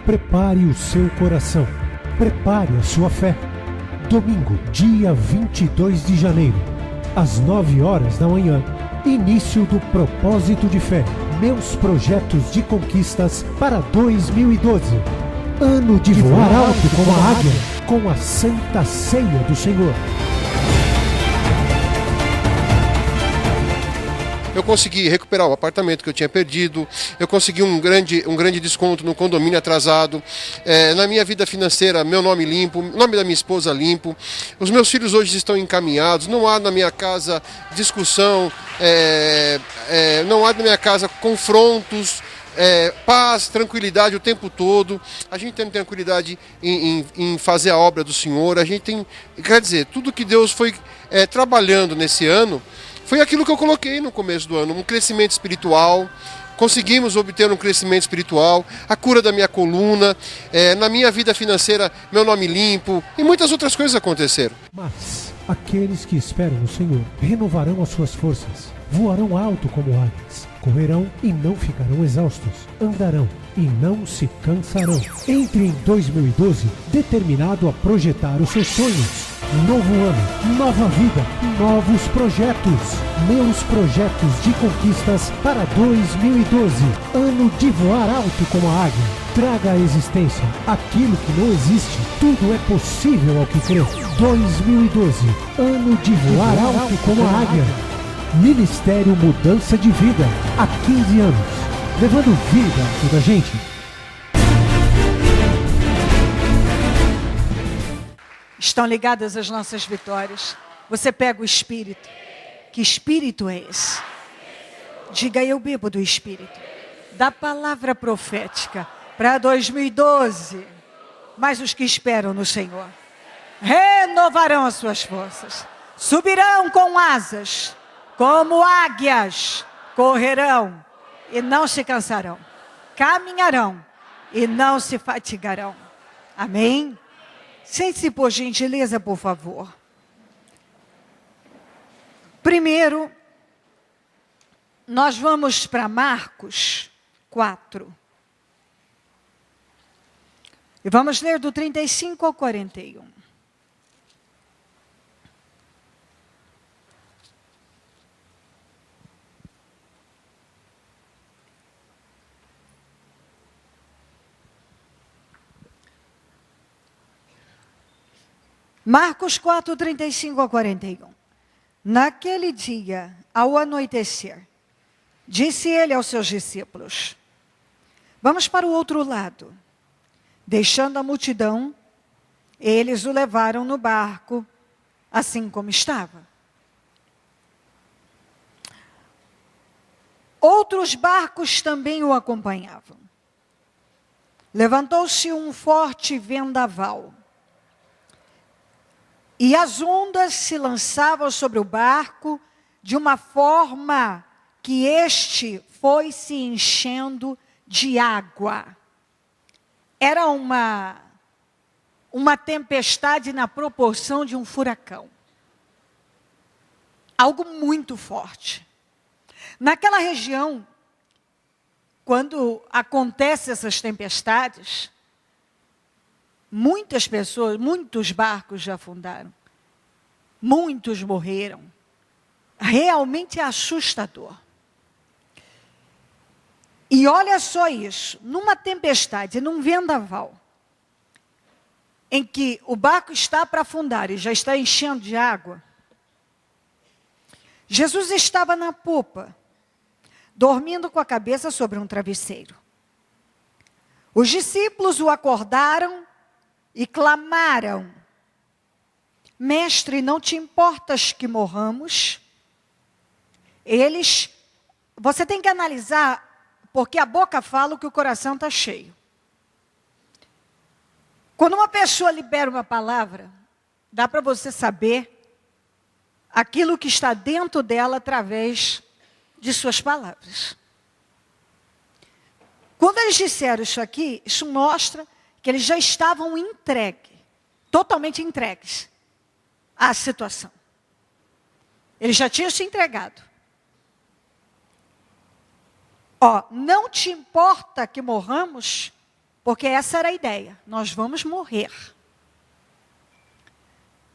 Prepare o seu coração. Prepare a sua fé. Domingo, dia 22 de janeiro, às 9 horas da manhã, início do Propósito de Fé. Meus projetos de conquistas para 2012. Ano de voar alto como a águia, com a Santa Ceia do Senhor. Eu consegui recuperar o apartamento que eu tinha perdido, eu consegui um grande desconto no condomínio atrasado, na minha vida financeira, meu nome limpo, nome da minha esposa limpo, os meus filhos hoje estão encaminhados, não há na minha casa discussão, não há na minha casa confrontos, paz, tranquilidade o tempo todo. A gente tem tranquilidade em fazer a obra do Senhor, a gente tem, quer dizer, tudo que Deus foi trabalhando nesse ano, foi aquilo que eu coloquei no começo do ano, um crescimento espiritual. Conseguimos obter um crescimento espiritual, a cura da minha coluna, na minha vida financeira, meu nome limpo, e muitas outras coisas aconteceram. Mas aqueles que esperam no Senhor renovarão as suas forças, voarão alto como águias, correrão e não ficarão exaustos, andarão e não se cansarão. Entre em 2012 determinado a projetar os seus sonhos. Novo ano, nova vida, novos projetos. Meus projetos de conquistas para 2012. Ano de voar alto como a águia. Traga à existência aquilo que não existe. Tudo é possível ao que crê. 2012, ano de voar alto como a águia. Ministério Mudança de Vida, há 15 anos, levando vida a toda a gente. Estão ligadas as nossas vitórias. Você pega o Espírito. Que Espírito é esse? Diga: eu bebo do Espírito. Da palavra profética para 2012. Mas os que esperam no Senhor renovarão as suas forças. Subirão com asas. Como águias, correrão e não se cansarão. Caminharão e não se fatigarão. Amém? Sente-se, por gentileza, por favor. Primeiro, nós vamos para Marcos 4. E vamos ler do 35 ao 41. Marcos 4, 35 a 41. Naquele dia, ao anoitecer, disse ele aos seus discípulos: vamos para o outro lado. Deixando a multidão, eles o levaram no barco, assim como estava. Outros barcos também o acompanhavam. Levantou-se um forte vendaval. E as ondas se lançavam sobre o barco de uma forma que este foi se enchendo de água. Era uma tempestade na proporção de um furacão. Algo muito forte. Naquela região, quando acontecem essas tempestades, muitas pessoas, muitos barcos já afundaram. Muitos morreram. Realmente é assustador. E olha só isso, numa tempestade, num vendaval, em que o barco está para afundar e já está enchendo de água, Jesus estava na popa, dormindo com a cabeça sobre um travesseiro. Os discípulos o acordaram e clamaram: Mestre, não te importas que morramos? Você tem que analisar, porque a boca fala o que o coração está cheio. Quando uma pessoa libera uma palavra, dá para você saber aquilo que está dentro dela através de suas palavras. Quando eles disseram isso aqui, isso mostra que eles já estavam totalmente entregues à situação. Eles já tinham se entregado. Não te importa que morramos? Porque essa era a ideia. Nós vamos morrer.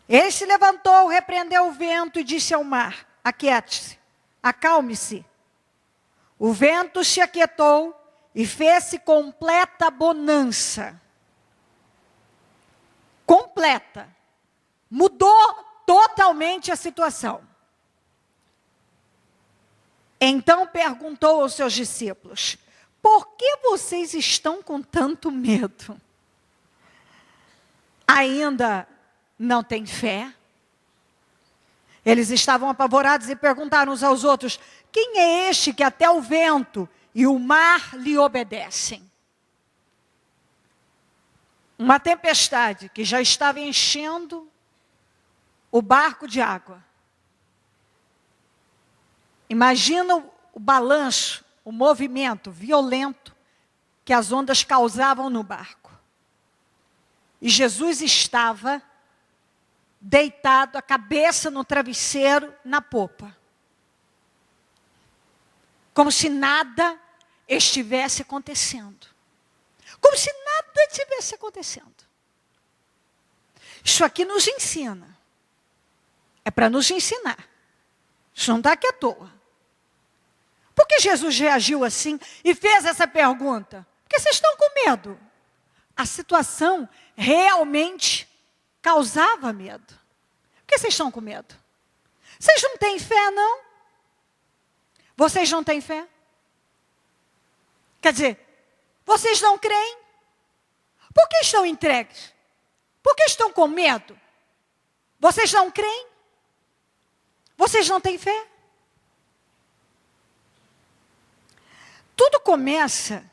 Ele se levantou, repreendeu o vento e disse ao mar: aquiete-se, acalme-se. O vento se aquietou e fez-se completa bonança. Completa. Mudou totalmente a situação. Então perguntou aos seus discípulos: por que vocês estão com tanto medo? Ainda não têm fé? Eles estavam apavorados e perguntaram uns aos outros: quem é este que até o vento e o mar lhe obedecem? Uma tempestade que já estava enchendo o barco de água. Imagina o balanço, o movimento violento que as ondas causavam no barco. E Jesus estava deitado, a cabeça no travesseiro, na popa. Como se nada estivesse acontecendo. Como se nada estivesse acontecendo. Isso aqui nos ensina. É para nos ensinar. Isso não está aqui à toa. Por que Jesus reagiu assim e fez essa pergunta? Porque vocês estão com medo. A situação realmente causava medo. Por que vocês estão com medo? Vocês não têm fé, não? Vocês não têm fé? Quer dizer, vocês não creem? Por que estão entregues? Por que estão com medo? Vocês não creem? Vocês não têm fé? Tudo começa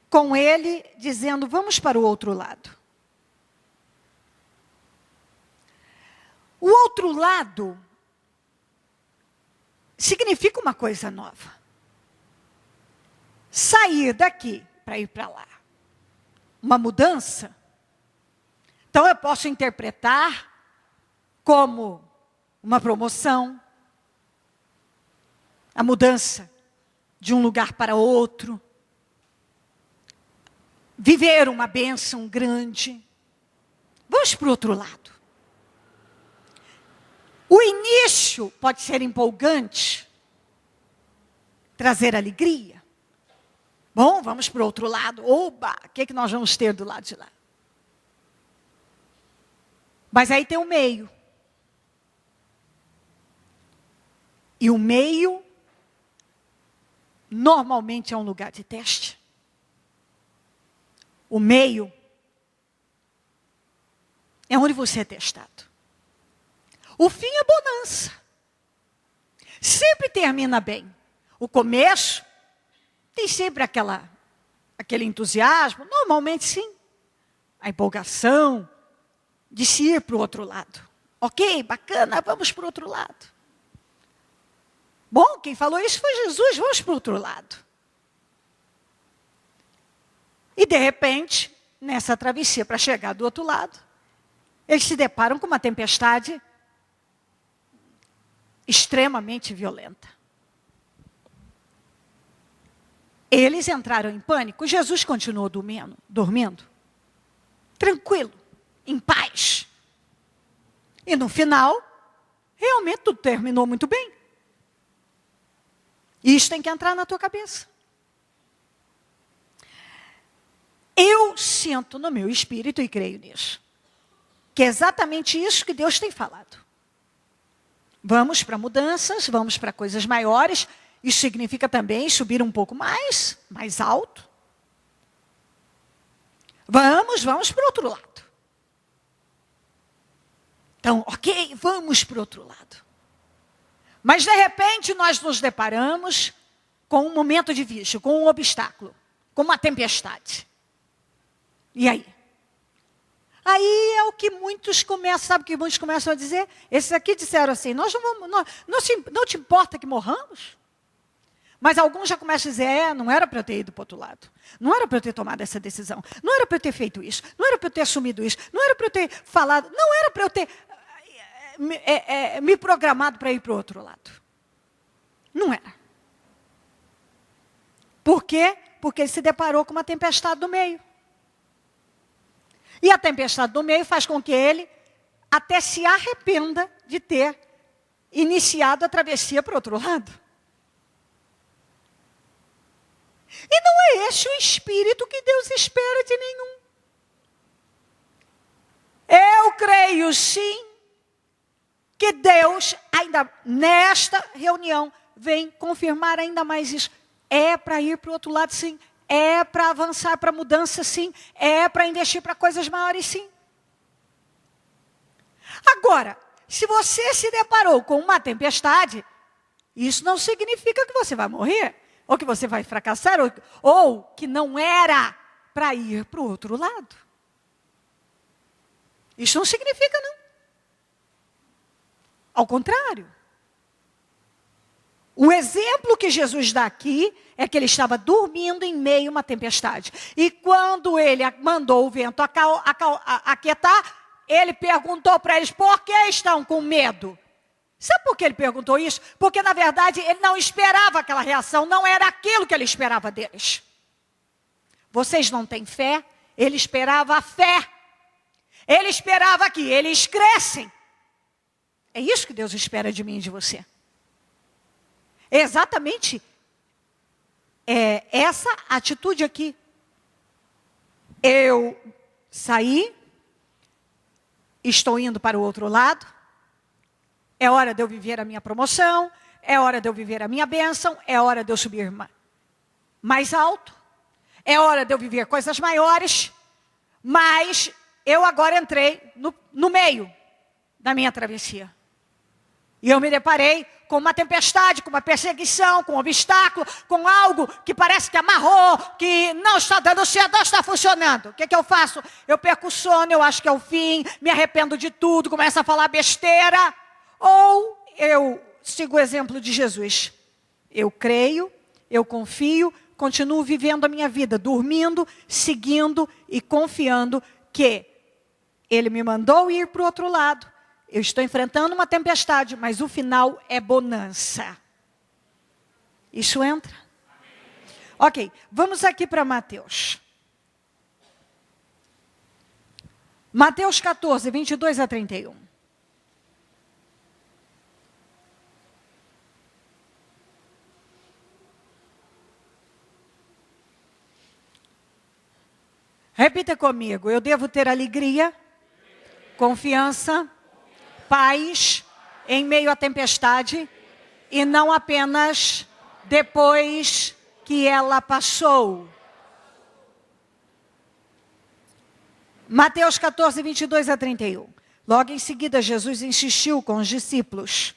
com ele dizendo: vamos para o outro lado. O outro lado significa uma coisa nova. Sair daqui para ir para lá. Uma mudança. Então eu posso interpretar como uma promoção, a mudança de um lugar para outro, viver uma bênção grande. Vamos para o outro lado. O início pode ser empolgante, trazer alegria. Bom, vamos para o outro lado. Oba, o que nós vamos ter do lado de lá? Mas aí tem o meio. E o meio, normalmente é um lugar de teste. O meio é onde você é testado. O fim é bonança. Sempre termina bem. O começo tem sempre aquele entusiasmo. Normalmente sim. A empolgação de se ir para o outro lado. Ok, bacana, vamos para o outro lado. Bom, quem falou isso foi Jesus, vamos para o outro lado. E de repente, nessa travessia para chegar do outro lado, eles se deparam com uma tempestade extremamente violenta. Eles entraram em pânico, Jesus continuou dormindo, tranquilo, em paz. E no final, realmente tudo terminou muito bem. E isso tem que entrar na tua cabeça. Eu sinto no meu espírito, e creio nisso, que é exatamente isso que Deus tem falado. Vamos para mudanças, vamos para coisas maiores. Isso significa também subir um pouco mais alto. Vamos para o outro lado. Então, ok, vamos para o outro lado. Mas de repente nós nos deparamos com um momento difícil, com um obstáculo, com uma tempestade. E aí? Aí é o que muitos começam, sabe o que muitos começam a dizer? Esses aqui disseram assim: nós não vamos, não te importa que morramos? Mas alguns já começam a dizer: não era para eu ter ido para o outro lado. Não era para eu ter tomado essa decisão. Não era para eu ter feito isso. Não era para eu ter assumido isso. Não era para eu ter falado. Não era para eu ter me programado para ir para o outro lado. Não era. Por quê? Porque ele se deparou com uma tempestade no meio. E a tempestade no meio faz com que ele até se arrependa de ter iniciado a travessia para o outro lado. E não é esse o espírito que Deus espera de nenhum. Eu creio sim que Deus, ainda nesta reunião, vem confirmar ainda mais isso. É para ir para o outro lado, sim. É para avançar para mudança, sim. É para investir para coisas maiores, sim. Agora, se você se deparou com uma tempestade, isso não significa que você vai morrer, ou que você vai fracassar, ou que não era para ir para o outro lado. Isso não significa, não. Ao contrário. O exemplo que Jesus dá aqui é que ele estava dormindo em meio a uma tempestade. E quando ele mandou o vento aquietar, ele perguntou para eles, por que estão com medo? Sabe por que ele perguntou isso? Porque, na verdade, ele não esperava aquela reação, não era aquilo que ele esperava deles. Vocês não têm fé? Ele esperava a fé. Ele esperava que eles crescem. É isso que Deus espera de mim e de você. É exatamente essa atitude aqui. Eu saí, estou indo para o outro lado, é hora de eu viver a minha promoção, é hora de eu viver a minha bênção, é hora de eu subir mais alto, é hora de eu viver coisas maiores, mas eu agora entrei no meio da minha travessia. E eu me deparei com uma tempestade, com uma perseguição, com um obstáculo, com algo que parece que amarrou, que não está dando certo, não está funcionando. O que eu faço? Eu perco o sono, eu acho que é o fim, me arrependo de tudo, começo a falar besteira. Ou eu sigo o exemplo de Jesus. Eu creio, eu confio, continuo vivendo a minha vida, dormindo, seguindo e confiando que Ele me mandou ir para o outro lado. Eu estou enfrentando uma tempestade, mas o final é bonança. Isso entra? Ok, vamos aqui para Mateus. Mateus 14, 22 a 31. Repita comigo. Eu devo ter alegria, confiança, paz em meio à tempestade e não apenas depois que ela passou. Mateus 14, 22 a 31. Logo em seguida, Jesus insistiu com os discípulos.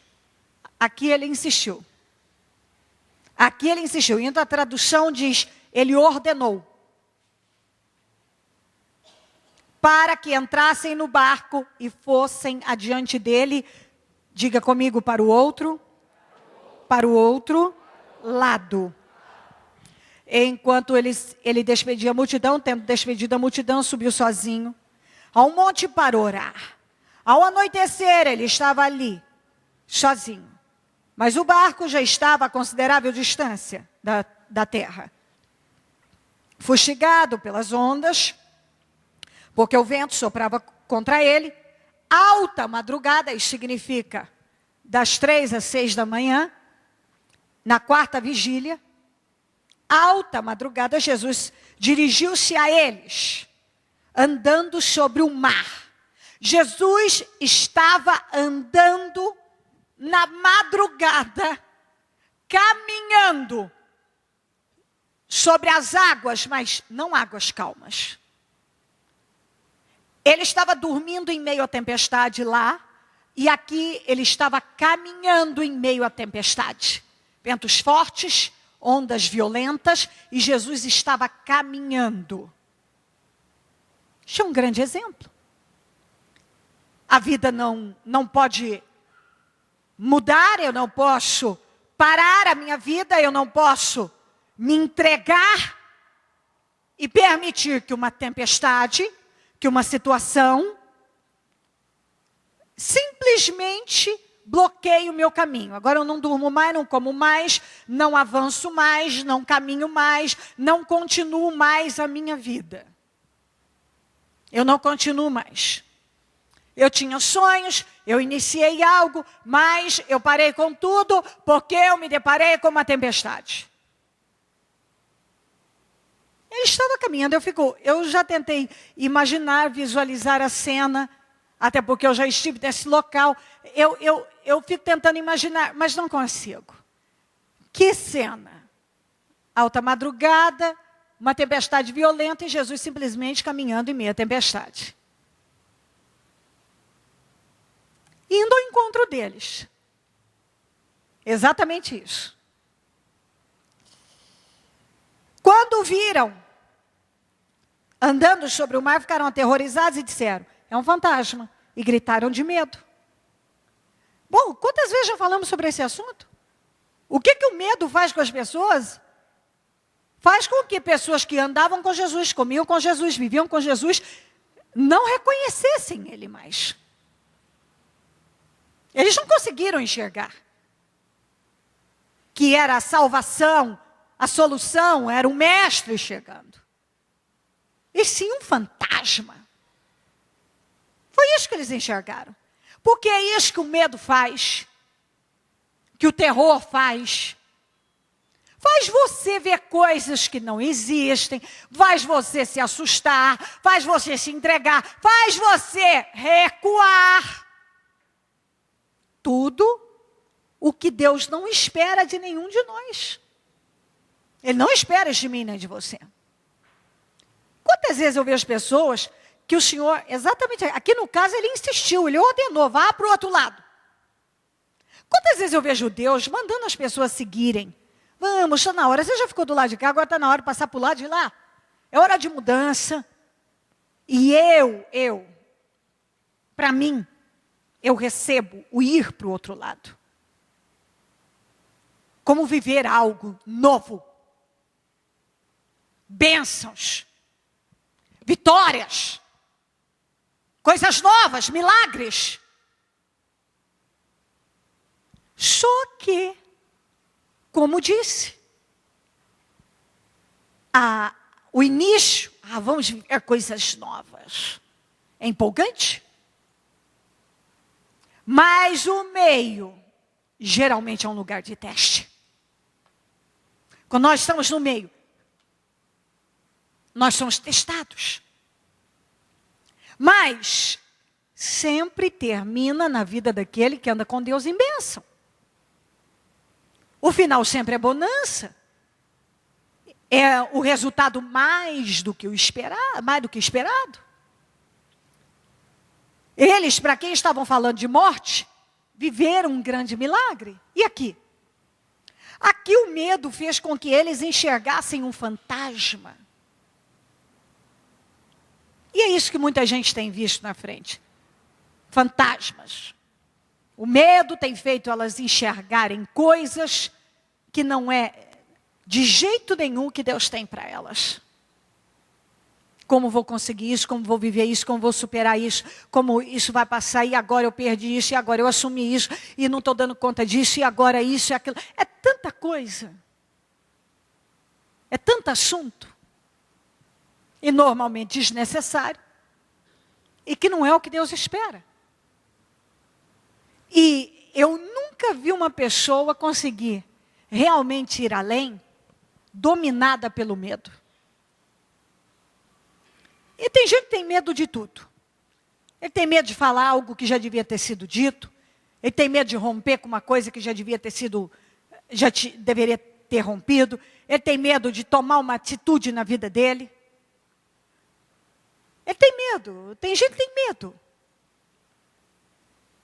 Aqui ele insistiu. Aqui ele insistiu. Então a tradução diz, ele ordenou. Para que entrassem no barco e fossem adiante dele, diga comigo, para o outro lado. Enquanto ele despedia a multidão, tendo despedido a multidão, subiu sozinho ao monte para orar. Ao anoitecer, ele estava ali, sozinho. Mas o barco já estava a considerável distância da terra. Fustigado pelas ondas, porque o vento soprava contra ele, alta madrugada, isso significa das 3 às 6 da manhã, na quarta vigília, alta madrugada, Jesus dirigiu-se a eles, andando sobre o mar. Jesus estava andando na madrugada, caminhando sobre as águas, mas não águas calmas. Ele estava dormindo em meio à tempestade lá, e aqui ele estava caminhando em meio à tempestade. Ventos fortes, ondas violentas, e Jesus estava caminhando. Isso é um grande exemplo. A vida não pode mudar, eu não posso parar a minha vida, eu não posso me entregar e permitir que uma tempestade, que uma situação simplesmente bloqueia o meu caminho. Agora eu não durmo mais, não como mais, não avanço mais, não caminho mais, não continuo mais a minha vida. Eu não continuo mais. Eu tinha sonhos, eu iniciei algo, mas eu parei com tudo porque eu me deparei com uma tempestade. Ele estava caminhando, eu já tentei imaginar, visualizar a cena, até porque eu já estive nesse local. Eu fico tentando imaginar, mas não consigo. Que cena! Alta madrugada, uma tempestade violenta e Jesus simplesmente caminhando em meio à tempestade. Indo ao encontro deles. Exatamente isso. Quando o viram andando sobre o mar, ficaram aterrorizados e disseram, é um fantasma. E gritaram de medo. Bom, quantas vezes já falamos sobre esse assunto? O que o medo faz com as pessoas? Faz com que pessoas que andavam com Jesus, comiam com Jesus, viviam com Jesus, não reconhecessem Ele mais. Eles não conseguiram enxergar que era a salvação, a solução, era o mestre chegando. E sim um fantasma. Foi isso que eles enxergaram. Porque é isso que o medo faz, que o terror faz. Faz você ver coisas que não existem, faz você se assustar, faz você se entregar, faz você recuar. Tudo o que Deus não espera de nenhum de nós. Ele não espera de mim nem de você. Quantas vezes eu vejo pessoas que o Senhor, exatamente, aqui no caso ele insistiu, ele ordenou, vá para o outro lado. Quantas vezes eu vejo Deus mandando as pessoas seguirem? Vamos, está na hora, você já ficou do lado de cá, agora está na hora de passar para o lado de lá. É hora de mudança. E para mim, eu recebo o ir para o outro lado. Como viver algo novo. Bênçãos. Vitórias. Coisas novas, milagres. Só que, como disse, o início, vamos viver coisas novas. É empolgante? Mas o meio, geralmente é um lugar de teste. Quando nós estamos no meio, nós somos testados. Mas sempre termina na vida daquele que anda com Deus em bênção. O final sempre é bonança. É o resultado mais do que esperado. Eles, para quem estavam falando de morte, viveram um grande milagre. E aqui? Aqui o medo fez com que eles enxergassem um fantasma. E é isso que muita gente tem visto na frente. Fantasmas. O medo tem feito elas enxergarem coisas que não é de jeito nenhum que Deus tem para elas. Como vou conseguir isso, como vou viver isso, como vou superar isso, como isso vai passar, e agora eu perdi isso, e agora eu assumi isso, e não estou dando conta disso, e agora isso e aquilo. É tanta coisa. É tanto assunto. E normalmente desnecessário. E que não é o que Deus espera. E eu nunca vi uma pessoa conseguir realmente ir além, dominada pelo medo. E tem gente que tem medo de tudo. Ele tem medo de falar algo que já devia ter sido dito. Ele tem medo de romper com uma coisa que já deveria ter rompido. Ele tem medo de tomar uma atitude na vida dele. Ele tem medo. Tem gente que tem medo.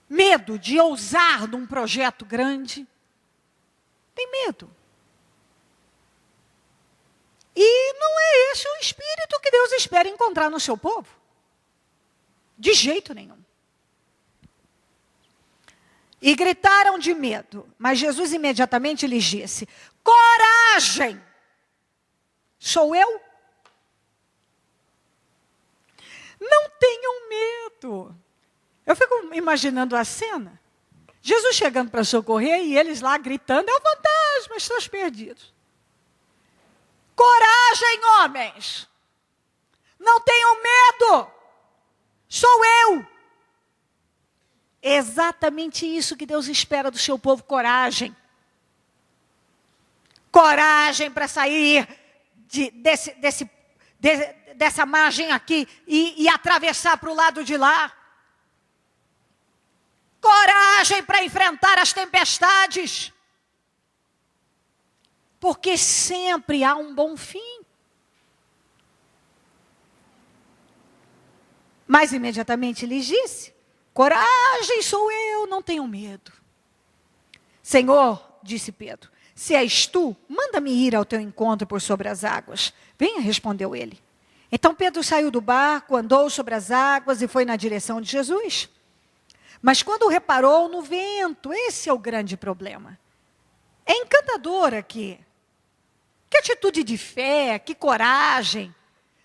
Medo de ousar num projeto grande. Tem medo. E não é esse o espírito que Deus espera encontrar no seu povo. De jeito nenhum. E gritaram de medo. Mas Jesus imediatamente lhes disse: coragem! Sou eu? Não tenham medo. Eu fico imaginando a cena. Jesus chegando para socorrer e eles lá gritando, é o fantasma, estamos perdidos. Coragem, homens! Não tenham medo! Sou eu! Exatamente isso que Deus espera do seu povo, coragem. Coragem para sair dessa margem aqui e atravessar para o lado de lá. Coragem para enfrentar as tempestades. Porque sempre há um bom fim. Mas imediatamente lhes disse, coragem, sou eu, não tenham medo. Senhor, disse Pedro, se és tu, manda-me ir ao teu encontro por sobre as águas. Venha, respondeu ele. Então Pedro saiu do barco, andou sobre as águas e foi na direção de Jesus. Mas quando reparou no vento, esse é o grande problema. É encantador aqui. Que atitude de fé, que coragem,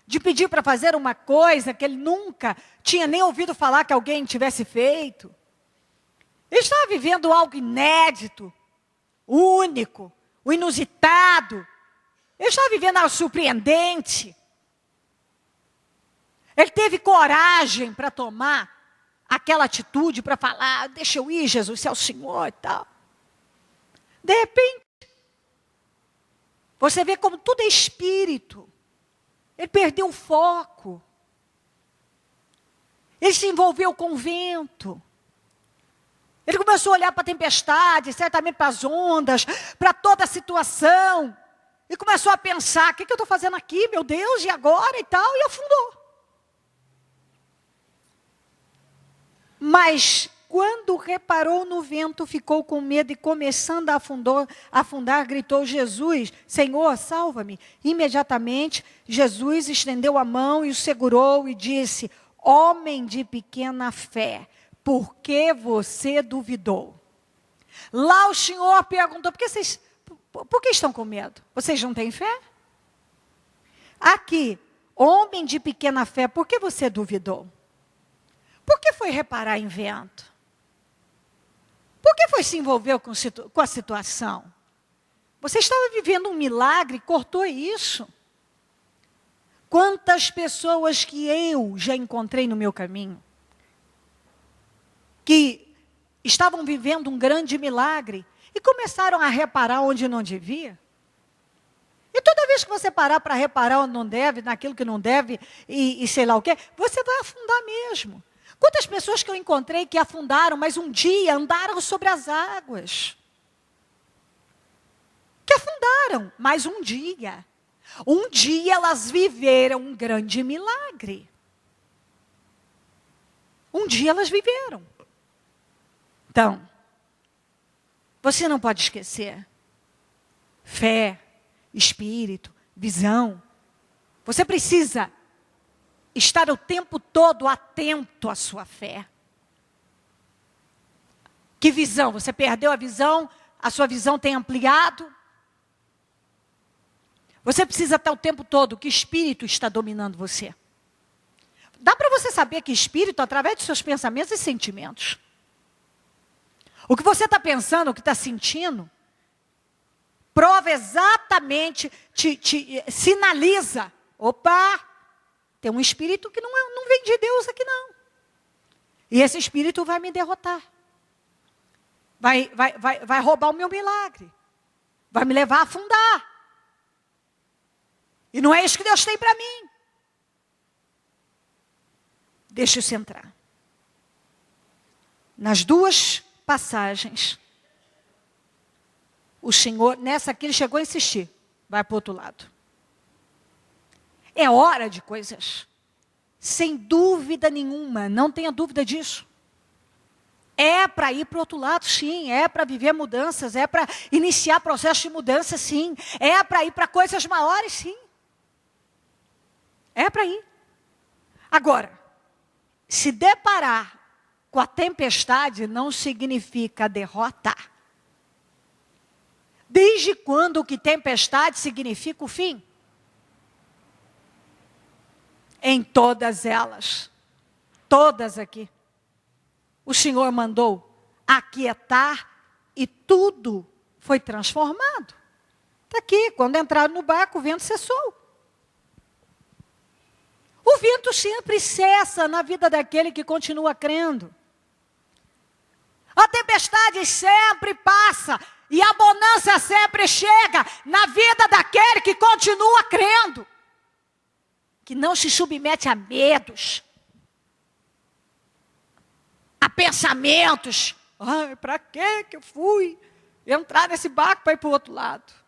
de pedir para fazer uma coisa que ele nunca tinha nem ouvido falar que alguém tivesse feito. Ele estava vivendo algo inédito, único, o inusitado. Ele estava vivendo algo surpreendente. Ele teve coragem para tomar aquela atitude, para falar, deixa eu ir, Jesus, se é o Senhor e tal. De repente, você vê como tudo é espírito. Ele perdeu o foco. Ele se envolveu com o vento. Ele começou a olhar para a tempestade, certamente para as ondas, para toda a situação. E começou a pensar, o que eu estou fazendo aqui, meu Deus, e agora e tal, e afundou. Mas quando reparou no vento, ficou com medo e começando a afundar, gritou, Jesus, Senhor, salva-me. Imediatamente, Jesus estendeu a mão e o segurou e disse, homem de pequena fé, por que você duvidou? Lá o Senhor perguntou, por que estão com medo? Vocês não têm fé? Aqui, homem de pequena fé, por que você duvidou? Por que foi reparar em vento? Por que foi se envolver com a situação? Você estava vivendo um milagre, cortou isso. Quantas pessoas que eu já encontrei no meu caminho, que estavam vivendo um grande milagre e começaram a reparar onde não devia. E toda vez que você parar para reparar onde não deve, naquilo que não deve e sei lá o quê, você vai afundar mesmo. Quantas pessoas que eu encontrei que afundaram, mas um dia andaram sobre as águas. Que afundaram, mas um dia. Um dia elas viveram um grande milagre. Um dia elas viveram. Então, você não pode esquecer. Fé, espírito, visão. Você precisa estar o tempo todo atento à sua fé. Que visão? Você perdeu a visão? A sua visão tem ampliado? Você precisa estar o tempo todo, que espírito está dominando você? Dá para você saber que espírito, através dos seus pensamentos e sentimentos. O que você está pensando, o que está sentindo, prova exatamente, te sinaliza. Opa! Tem um espírito que não vem de Deus aqui não. E esse espírito vai me derrotar. Vai roubar o meu milagre. Vai me levar a afundar. E não é isso que Deus tem para mim. Deixa eu centrar. Nas duas passagens, o Senhor, nessa aqui ele chegou a insistir. Vai para o outro lado. É hora de coisas. Sem dúvida nenhuma, não tenha dúvida disso. É para ir para o outro lado, sim. É para viver mudanças, é para iniciar processo de mudança, sim. É para ir para coisas maiores, sim. É para ir. Agora, se deparar com a tempestade não significa derrota. Desde quando que tempestade significa o fim? Em todas elas, todas aqui, o Senhor mandou aquietar e tudo foi transformado. Está aqui, quando entraram no barco, o vento cessou. O vento sempre cessa na vida daquele que continua crendo. A tempestade sempre passa e a bonança sempre chega na vida daquele que continua crendo. Que não se submete a medos, a pensamentos. Ai, para que eu fui entrar nesse barco para ir para o outro lado?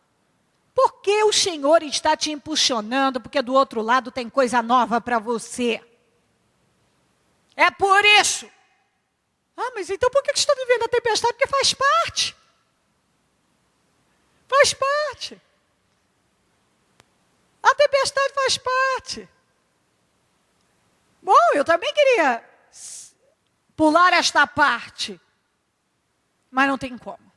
Porque o Senhor está te impulsionando, porque do outro lado tem coisa nova para você. É por isso. Ah, mas então por que você está vivendo a tempestade? Porque faz parte. Faz parte. A tempestade faz parte. Bom, eu também queria pular esta parte. Mas não tem como.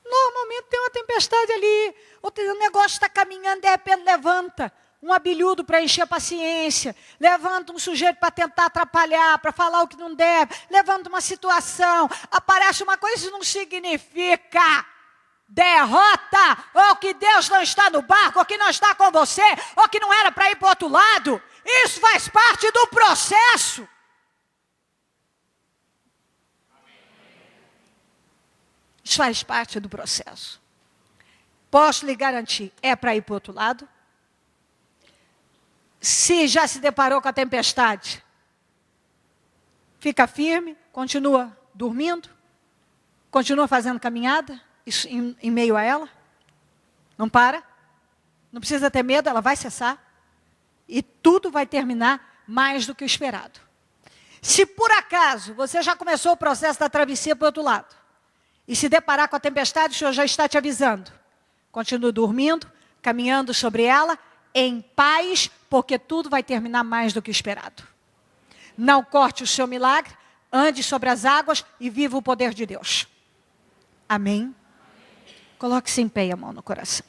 Normalmente tem uma tempestade ali, o negócio está caminhando, de repente levanta um abelhudo para encher a paciência, levanta um sujeito para tentar atrapalhar, para falar o que não deve, levanta uma situação, aparece uma coisa, isso não significa derrota, ou que Deus não está no barco, ou que não está com você, ou que não era para ir para o outro lado. Isso faz parte do processo. Isso faz parte do processo. Posso lhe garantir, é para ir para o outro lado? Se já se deparou com a tempestade, fica firme, continua dormindo, continua fazendo caminhada em meio a ela, não para, não precisa ter medo, ela vai cessar e tudo vai terminar mais do que o esperado. Se por acaso você já começou o processo da travessia para o outro lado, e se deparar com a tempestade, o Senhor já está te avisando. Continue dormindo, caminhando sobre ela, em paz, porque tudo vai terminar mais do que esperado. Não corte o seu milagre, ande sobre as águas e viva o poder de Deus. Amém? Coloque-se em pé e a mão no coração.